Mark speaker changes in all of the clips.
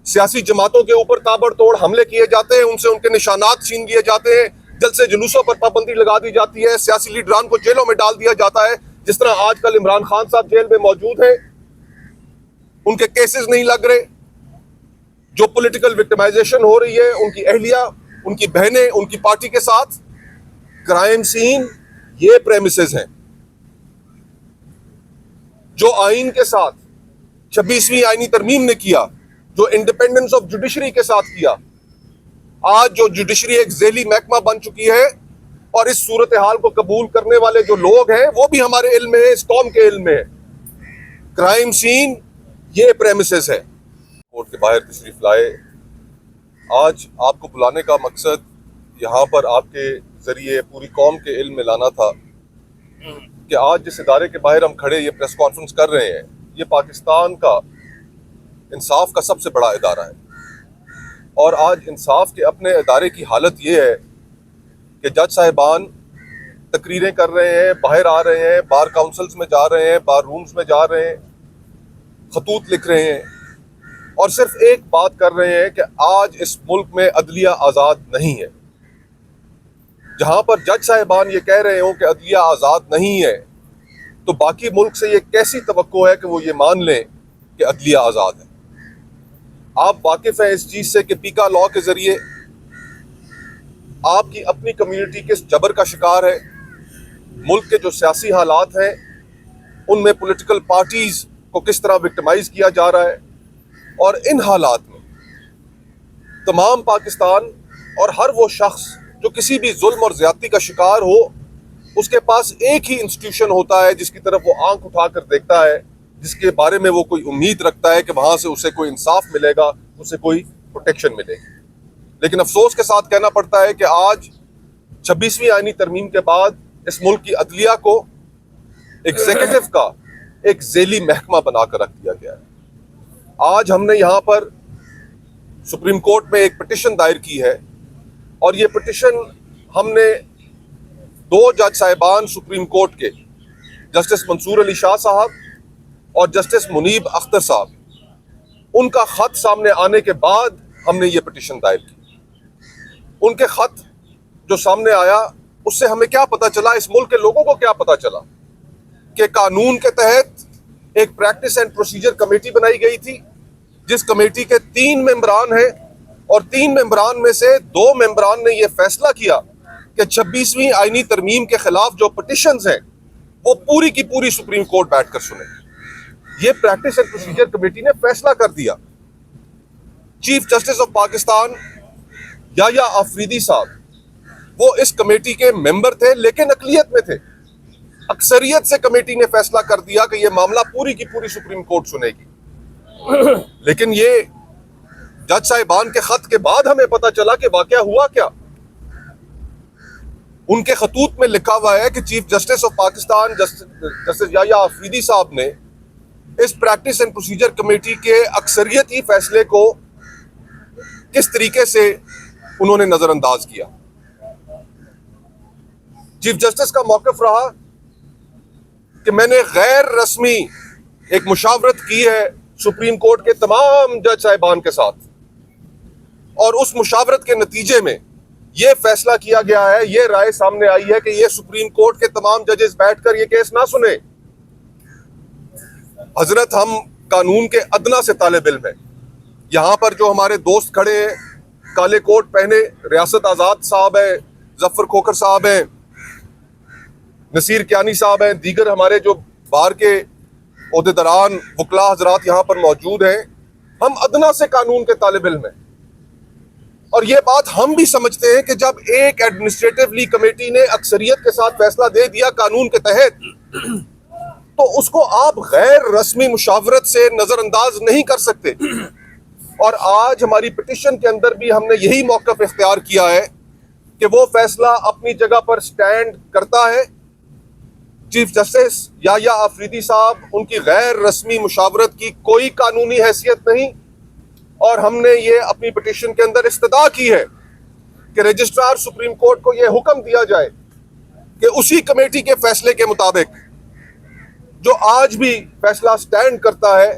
Speaker 1: सियासी जमातों के ऊपर ताबड़तोड़ हमले किए जाते हैं, उनसे उनके निशानात छीन लिए जाते हैं, जलसे जुलूसों पर पाबंदी लगा दी जाती है, सियासी लीडरान को जेलों में डाल दिया जाता है। जिस तरह आजकल इमरान खान साहब जेल में मौजूद हैं, उनके केसेस नहीं लग रहे, जो पॉलिटिकल विक्टिमाइजेशन हो रही है उनकी अहलिया, उनकी बहनें, उनकी पार्टी के साथ। क्राइम सीन ये प्रेमिसेस हैं जो आइन के साथ 26वीं आईनी तरमीम ने किया, जो इंडिपेंडेंस ऑफ जुडिशरी के साथ किया। आज जो जुडिशरी एक झेली महकमा बन चुकी है और इस सूरत हाल को कबूल करने वाले जो लोग हैं वो भी हमारे इल्म में है, इस कौम के इल्म में है। क्राइम सीन ये प्रेमिसेस है। कोर्ट के बाहर तशरीफ लाए, आज आपको बुलाने का मकसद यहाँ पर आपके जरिए पूरी कौम के इल्म में लाना था कि आज जिस इदारे के बाहर हम खड़े ये प्रेस कॉन्फ्रेंस कर रहे हैं, ये पाकिस्तान का इंसाफ का सबसे बड़ा इदारा है। और आज इंसाफ के अपने इदारे की हालत ये है कि जज साहिबान तकरीरें कर रहे हैं, बाहर आ रहे हैं, बार काउंसिल्स में जा रहे हैं, बार रूम्स में जा रहे हैं, खतूत लिख रहे हैं और सिर्फ एक बात कर रहे हैं कि आज इस मुल्क में अदलिया आज़ाद नहीं है। जहां पर जज साहिबान ये कह रहे हो कि अदलिया आज़ाद नहीं है, तो बाकी मुल्क से ये कैसी तवक्को है कि वो ये मान लें कि अदलिया आज़ाद है। आप वाकिफ़ हैं इस चीज़ से कि पीका लॉ के ज़रिए आपकी अपनी कम्युनिटी किस जबर का शिकार है। मुल्क के जो सियासी हालात हैं उनमें पॉलिटिकल पार्टीज़ को किस तरह विक्टिमाइज़ किया जा रहा है, और इन हालात में तमाम पाकिस्तान और हर वो शख्स जो किसी भी जुल्म और ज़्यादती का शिकार हो, उसके पास एक ही इंस्टीट्यूशन होता है जिसकी तरफ वो आंख उठाकर देखता है, जिसके बारे में वो कोई उम्मीद रखता है कि वहाँ से उसे कोई इंसाफ मिलेगा, उसे कोई प्रोटेक्शन मिलेगी। लेकिन अफसोस के साथ कहना पड़ता है कि आज 26वीं आईनी तरमीम के बाद इस मुल्क की अदलिया को एग्जीक्यूटिव का एक झेली महकमा बनाकर रख दिया गया है। आज हमने यहाँ पर सुप्रीम कोर्ट में एक पिटिशन दायर की है और ये पिटिशन हमने 2 जज साहिबान सुप्रीम कोर्ट के, जस्टिस मंसूर अली शाह साहब और जस्टिस मुनीब अख्तर साहब, उनका खत सामने आने के बाद हमने ये पिटिशन दायर की। उनके खत जो सामने आया उससे हमें क्या पता चला, इस मुल्क के लोगों को क्या पता चला कि कानून के तहत एक प्रैक्टिस एंड प्रोसीजर कमेटी बनाई गई थी, जिस कमेटी के 3 मेंबरान हैं और 3 मेंबरान में से 2 मेंबरान ने यह फैसला किया कि 26वीं आईनी तरमीम के खिलाफ जो पिटिशंस हैं वो पूरी की पूरी सुप्रीम कोर्ट बैठकर सुने। ये प्रैक्टिस एंड प्रोसीजर कमेटी ने फैसला कर दिया। Chief justice of Pakistan Yahya Afridi साहब वो इस कमेटी के मेंबर थे, लेकिन अकलियत में थे। अक्सरियत से कमेटी ने फैसला कर दिया कि यह मामला पूरी की पूरी सुप्रीम कोर्ट सुनेगी। लेकिन ये जज साहिबान के खत के बाद हमें पता चला कि वाकया हुआ क्या। उनके खतूत में लिखा हुआ है कि chief justice of Pakistan justice Yahya Afridi साहब ने इस प्रैक्टिस एंड प्रोसीजर कमेटी के अक्सरियती फैसले को किस तरीके से उन्होंने नजरअंदाज किया। चीफ जस्टिस का मौक़िफ़ रहा कि मैंने गैर रस्मी एक मुशावरत की है सुप्रीम कोर्ट के तमाम जज साहिबान के साथ, और उस मुशावरत के नतीजे में यह फैसला किया गया है, यह राय सामने आई है कि यह सुप्रीम कोर्ट के तमाम जजेस बैठकर यह केस ना सुने। हजरत, हम कानून के अदना से तालिब इल्म हैं। यहाँ पर जो हमारे दोस्त खड़े हैं, काले कोट पहने, रियासत आज़ाद साहब हैं, जफर खोखर साहब हैं, नसीर कियानी साहब हैं, दीगर हमारे जो बाहर के ओहदेदारान वकला हजरात यहाँ पर मौजूद हैं, हम अदना से कानून के तालिब इल्म हैं। और ये बात हम भी समझते हैं कि जब एक एडमिनिस्ट्रेटिवली कमेटी ने अक्सरियत के साथ फैसला दे दिया कानून के तहत, तो उसको आप गैर रस्मी मुशावरत से नजरअंदाज नहीं कर सकते। और आज हमारी पिटिशन के अंदर भी हमने यही मौक़िफ़ इख्तियार किया है कि वो फैसला अपनी जगह पर स्टैंड करता है। चीफ जस्टिस याया आफरीदी साहब, उनकी गैर रस्मी मुशावरत की कोई कानूनी हैसियत नहीं, और हमने ये अपनी पिटिशन के अंदर इस्तदा की है कि रजिस्ट्रार सुप्रीम कोर्ट को यह हुक्म दिया जाए कि उसी कमेटी के फैसले के मुताबिक जो आज भी फैसला स्टैंड करता है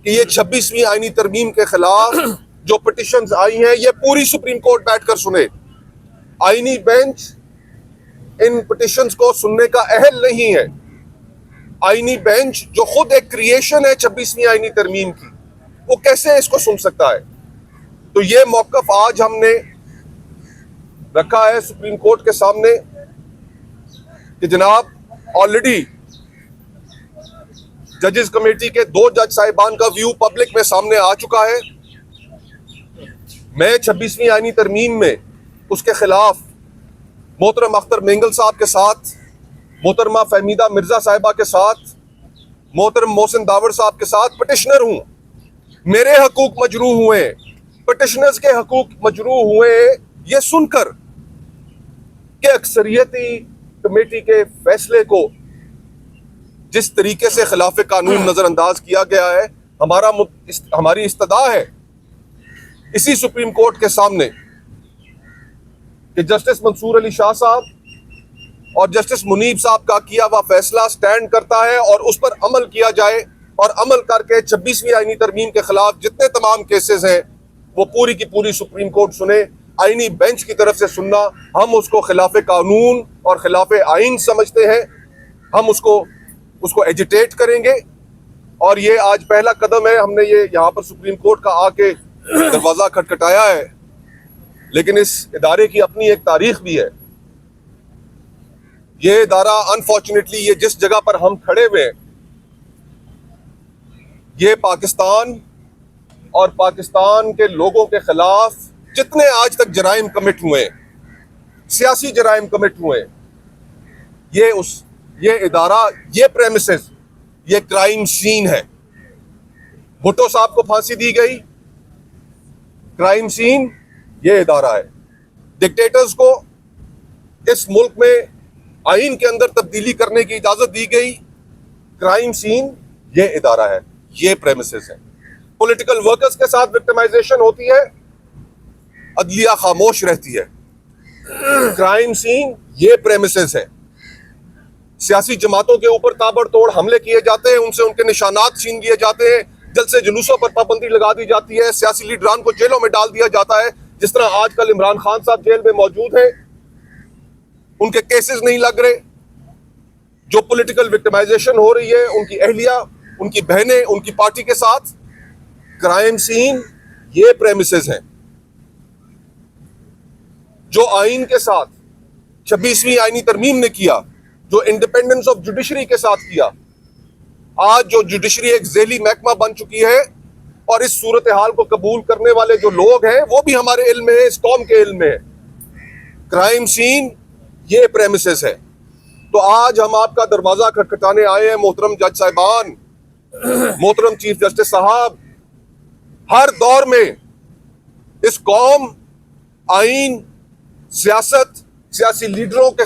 Speaker 1: कि ये 26वीं आईनी तरमीम के खिलाफ जो पिटिशंस आई हैं ये पूरी सुप्रीम कोर्ट बैठकर सुने। आईनी बेंच इन पिटिशंस को सुनने का अहल नहीं है। आईनी बेंच जो खुद एक क्रिएशन है 26वीं आईनी तरमीम की, वो कैसे इसको सुन सकता है? तो ये मौकफ आज हमने रखा है सुप्रीम कोर्ट के सामने कि जनाब ऑलरेडी जजेस कमेटी के 2 जज साहिबान का व्यू पब्लिक में सामने आ चुका है। मैं 26वीं आईनी तरमीम में उसके खिलाफ मोहतरम अख्तर मेंगल साहब के साथ, मोहतरमा फहमीदा मिर्जा साहिबा के साथ, मोहतरम मोहसिन दावर साहब के साथ पिटिशनर हूं। मेरे हकूक मजरूह हुए, पिटिशनर्स के हकूक मजरूह हुए, ये सुनकर कि अक्सरियती कमेटी के फैसले को जिस तरीके से खिलाफ कानून नजरअंदाज किया गया है, हमारी इस्तदा है इसी सुप्रीम कोर्ट के सामने कि जस्टिस मंसूर अली शाह साहब और जस्टिस मुनीब साहब का किया हुआ फैसला स्टैंड करता है और उस पर अमल किया जाए, और अमल करके 26वीं आईनी तरमीम के खिलाफ जितने तमाम केसेस हैं वो पूरी की पूरी सुप्रीम कोर्ट सुने। आईनी बेंच की तरफ से सुनना, हम उसको खिलाफ कानून और खिलाफ आइन समझते हैं। हम उसको एजिटेट करेंगे, और ये आज पहला कदम है। हमने ये यहाँ पर सुप्रीम कोर्ट का आके दरवाजा खटखटाया है, लेकिन इस इदारे की अपनी एक तारीख भी है। ये इदारा अनफॉर्चुनेटली ये जिस जगह पर हम खड़े हुए हैं, ये पाकिस्तान और पाकिस्तान के लोगों के खिलाफ जितने आज तक जराइम कमिट हुए, सियासी जराइम कमिट हुए, ये इदारा, ये प्रेमिसेस, ये क्राइम सीन है। भुट्टो साहब को फांसी दी गई, क्राइम सीन ये इदारा है। डिक्टेटर्स को इस मुल्क में आइन के अंदर तब्दीली करने की इजाजत दी गई, क्राइम सीन ये इदारा है, ये प्रेमिसेस है। पॉलिटिकल वर्कर्स के साथ विक्टिमाइजेशन होती है, अदलिया खामोश रहती है। क्राइम सीन ये प्रेमिसेस है। सियासी जमातों के ऊपर ताबड़तोड़ हमले किए जाते हैं, उनसे उनके निशानात छीन लिए जाते हैं, जलसे जुलूसों पर पाबंदी लगा दी जाती है, सियासी लीडरान को जेलों में डाल दिया जाता है। जिस तरह आजकल इमरान खान साहब जेल में मौजूद हैं, उनके केसेस नहीं लग रहे। जो पॉलिटिकल विक्टिमाइजेशन हो रही है उनकी अहलिया, उनकी बहनें, उनकी पार्टी के साथ, क्राइम सीन ये प्रेमिसेस हैं। जो आइन के साथ 26वीं आईनी तरमीम ने किया, जो इंडिपेंडेंस ऑफ जुडिशरी के साथ किया, आज जो जुडिशरी एक ज़ेली महकमा बन चुकी है, और इस सूरत हाल को कबूल करने वाले जो लोग हैं वो भी हमारे इल्म में है, इस कौम के इल्म में है। क्राइम सीन ये प्रेमिसेस है। तो आज हम आपका दरवाजा खटखटाने आए हैं मोहतरम जज साहिबान, मोहतरम चीफ जस्टिस साहब। हर दौर में इस कौम, आइन, सियासत, सियासी लीडरों के